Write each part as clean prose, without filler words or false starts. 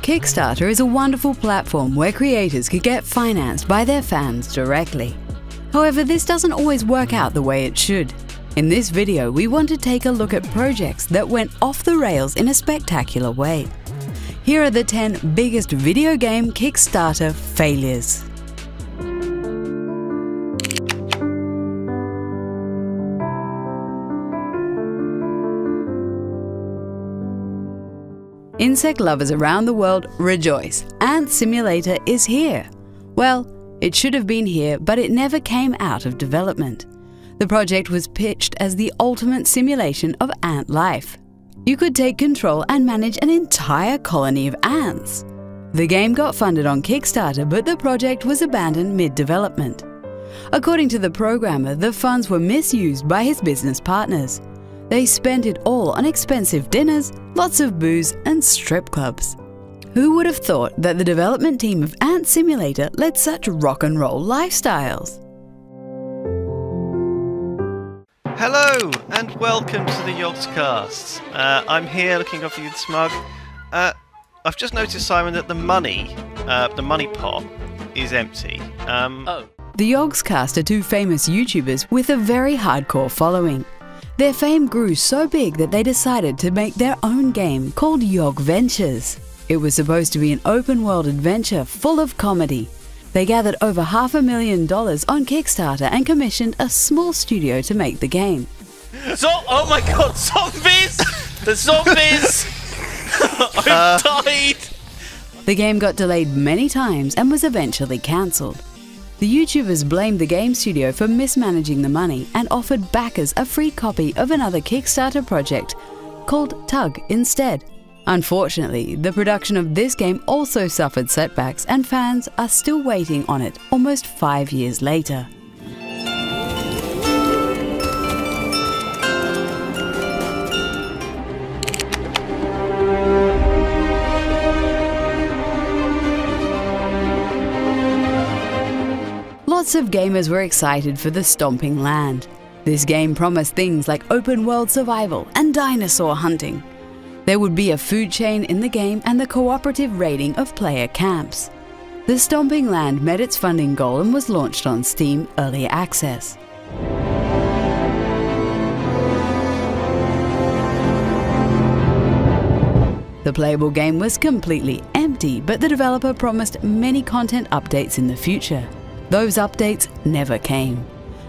Kickstarter is a wonderful platform where creators could get financed by their fans directly. However, this doesn't always work out the way it should. In this video, we want to take a look at projects that went off the rails in a spectacular way. Here are the 10 biggest video game Kickstarter failures. Insect lovers around the world rejoice! Ant Simulator is here. Well, it should have been here, but it never came out of development. The project was pitched as the ultimate simulation of ant life. You could take control and manage an entire colony of ants. The game got funded on Kickstarter, but the project was abandoned mid-development. According to the programmer, the funds were misused by his business partners. They spent it all on expensive dinners, lots of booze, and strip clubs. Who would have thought that the development team of Ant Simulator led such rock and roll lifestyles? Hello and welcome to the Yogscast. I'm here looking after you, the smug. I've just noticed, Simon, that the money pot is empty. The Yogscast are two famous YouTubers with a very hardcore following. Their fame grew so big that they decided to make their own game called Yog Ventures. It was supposed to be an open-world adventure full of comedy. They gathered over $500,000 on Kickstarter and commissioned a small studio to make the game. Oh my god, zombies! The zombies! I've died! The game got delayed many times and was eventually cancelled. The YouTubers blamed the game studio for mismanaging the money and offered backers a free copy of another Kickstarter project called Tug instead. Unfortunately, the production of this game also suffered setbacks and fans are still waiting on it almost 5 years later. Lots of gamers were excited for the Stomping Land. This game promised things like open-world survival and dinosaur hunting. There would be a food chain in the game and the cooperative raiding of player camps. The Stomping Land met its funding goal and was launched on Steam Early Access. The playable game was completely empty, but the developer promised many content updates in the future. Those updates never came.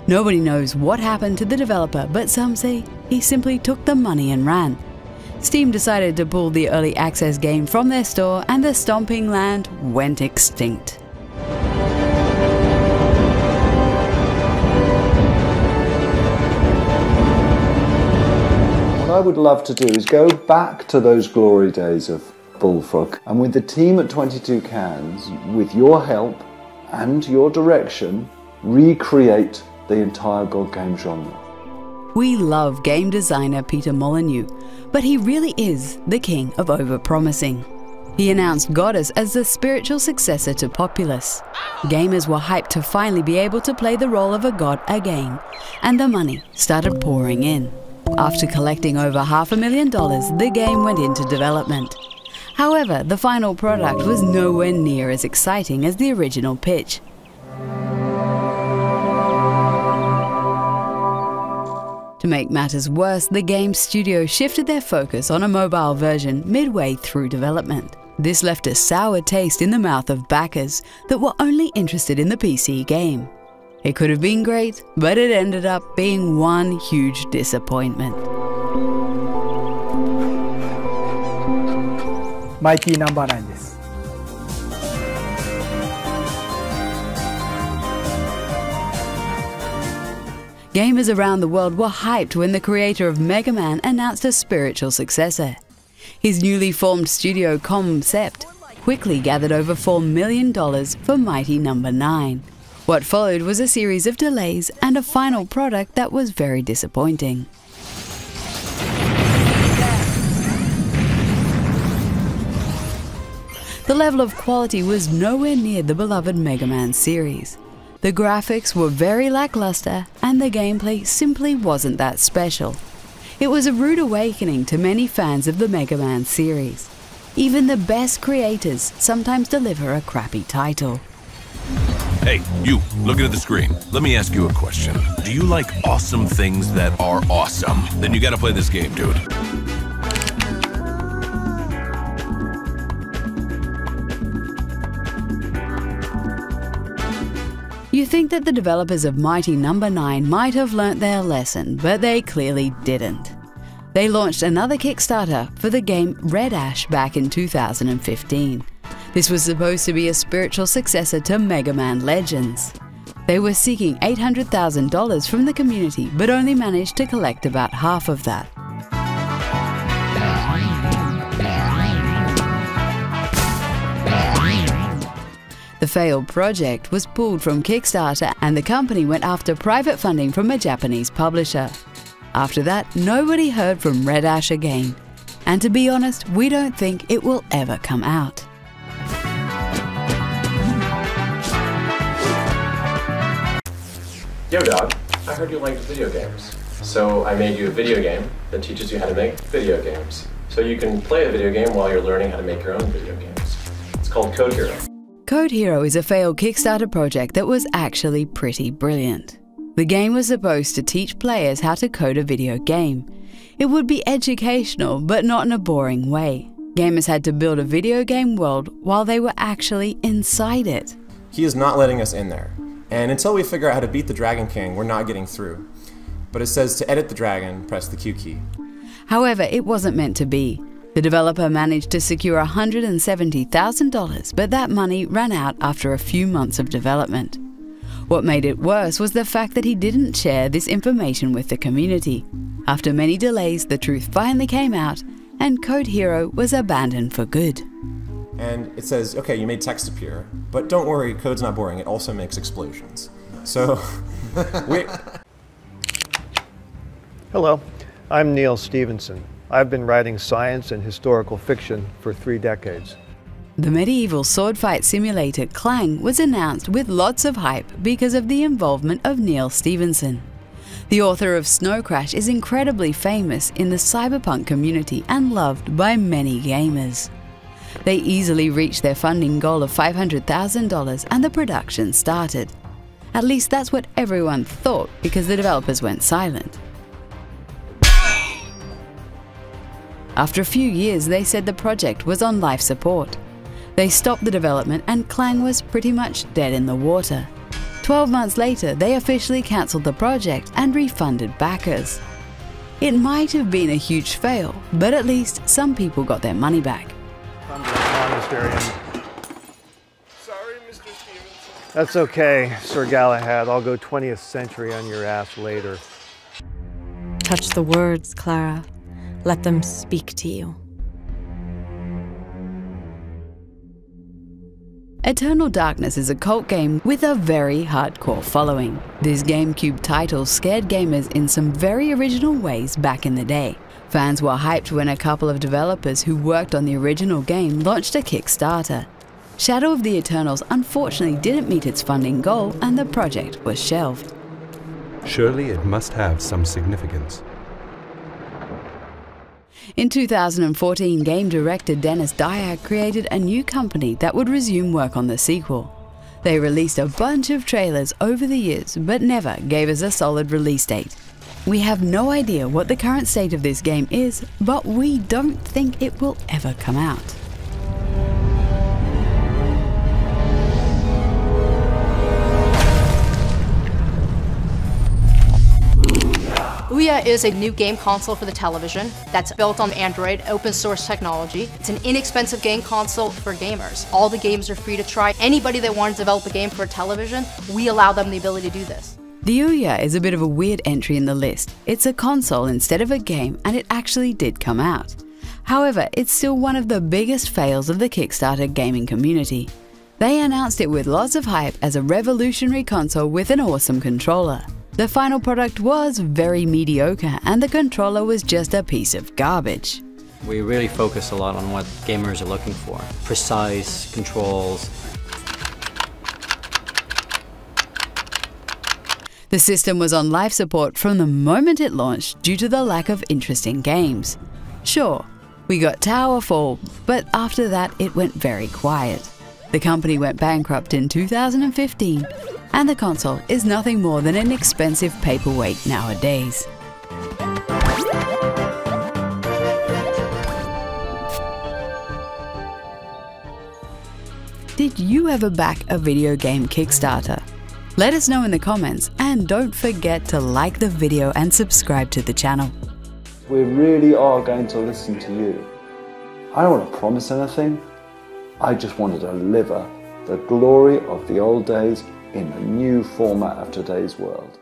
Nobody knows what happened to the developer, but some say he simply took the money and ran. Steam decided to pull the early access game from their store and the Stomping Land went extinct. What I would love to do is go back to those glory days of Bullfrog, and with the team at 22 Cans, with your help and your direction, recreate the entire God game genre. We love game designer Peter Molyneux, but he really is the king of overpromising. He announced Goddess as the spiritual successor to Populous. Gamers were hyped to finally be able to play the role of a god again, and the money started pouring in. After collecting over $500,000, the game went into development. However, the final product was nowhere near as exciting as the original pitch. To make matters worse, the game studio shifted their focus on a mobile version midway through development. This left a sour taste in the mouth of backers that were only interested in the PC game. It could have been great, but it ended up being one huge disappointment. Mighty number 9 です。Gamers around the world were hyped when the creator of Mega Man announced a spiritual successor. His newly formed studio Concept quickly gathered over $4 million for Mighty number 9. What followed was a series of delays and a final product that was very disappointing. The level of quality was nowhere near the beloved Mega Man series. The graphics were very lackluster and the gameplay simply wasn't that special. It was a rude awakening to many fans of the Mega Man series. Even the best creators sometimes deliver a crappy title. Hey, you, looking at the screen. Let me ask you a question. Do you like awesome things that are awesome? Then you gotta play this game, dude. You think that the developers of Mighty No. 9 might have learnt their lesson, but they clearly didn't. They launched another Kickstarter for the game Red Ash back in 2015. This was supposed to be a spiritual successor to Mega Man Legends. They were seeking $800,000 from the community, but only managed to collect about half of that. The failed project was pulled from Kickstarter, and the company went after private funding from a Japanese publisher. After that, nobody heard from Red Ash again. And to be honest, we don't think it will ever come out. Yo dog, I heard you liked video games. So I made you a video game that teaches you how to make video games. So you can play a video game while you're learning how to make your own video games. It's called Code Hero. Code Hero is a failed Kickstarter project that was actually pretty brilliant. The game was supposed to teach players how to code a video game. It would be educational, but not in a boring way. Gamers had to build a video game world while they were actually inside it. He is not letting us in there. And until we figure out how to beat the Dragon King, we're not getting through. But it says to edit the dragon, press the Q key. However, it wasn't meant to be. The developer managed to secure $170,000, but that money ran out after a few months of development. What made it worse was the fact that he didn't share this information with the community. After many delays, the truth finally came out, and Code Hero was abandoned for good. And it says, okay, you made text appear, but don't worry, code's not boring, it also makes explosions. So, Hello, I'm Neil Stevenson. I've been writing science and historical fiction for 3 decades. The medieval sword fight simulator Clang was announced with lots of hype because of the involvement of Neil Stevenson. The author of Snow Crash is incredibly famous in the cyberpunk community and loved by many gamers. They easily reached their funding goal of $500,000 and the production started. At least that's what everyone thought because the developers went silent. After a few years, they said the project was on life support. They stopped the development and Clang was pretty much dead in the water. 12 months later, they officially cancelled the project and refunded backers. It might have been a huge fail, but at least some people got their money back. Sorry, Mr. Stevenson. That's okay, Sir Galahad. I'll go 20th century on your ass later. Touch the words, Clara. Let them speak to you. Eternal Darkness is a cult game with a very hardcore following. This GameCube title scared gamers in some very original ways back in the day. Fans were hyped when a couple of developers who worked on the original game launched a Kickstarter. Shadow of the Eternals unfortunately didn't meet its funding goal and the project was shelved. Surely it must have some significance. In 2014, game director Dennis Dyer created a new company that would resume work on the sequel. They released a bunch of trailers over the years, but never gave us a solid release date. We have no idea what the current state of this game is, but we don't think it will ever come out. Ouya is a new game console for the television that's built on Android, open source technology. It's an inexpensive game console for gamers. All the games are free to try. Anybody that wants to develop a game for a television, we allow them the ability to do this. The Ouya is a bit of a weird entry in the list. It's a console instead of a game, and it actually did come out. However, it's still one of the biggest fails of the Kickstarter gaming community. They announced it with lots of hype as a revolutionary console with an awesome controller. The final product was very mediocre, and the controller was just a piece of garbage. We really focus a lot on what gamers are looking for. Precise controls. The system was on life support from the moment it launched due to the lack of interesting games. Sure, We got Towerfall, but after that it went very quiet. The company went bankrupt in 2015, and the console is nothing more than an expensive paperweight nowadays. Did you ever back a video game Kickstarter? Let us know in the comments, and don't forget to like the video and subscribe to the channel. We really are going to listen to you. I don't want to promise anything. I just want to deliver the glory of the old days in the new format of today's world.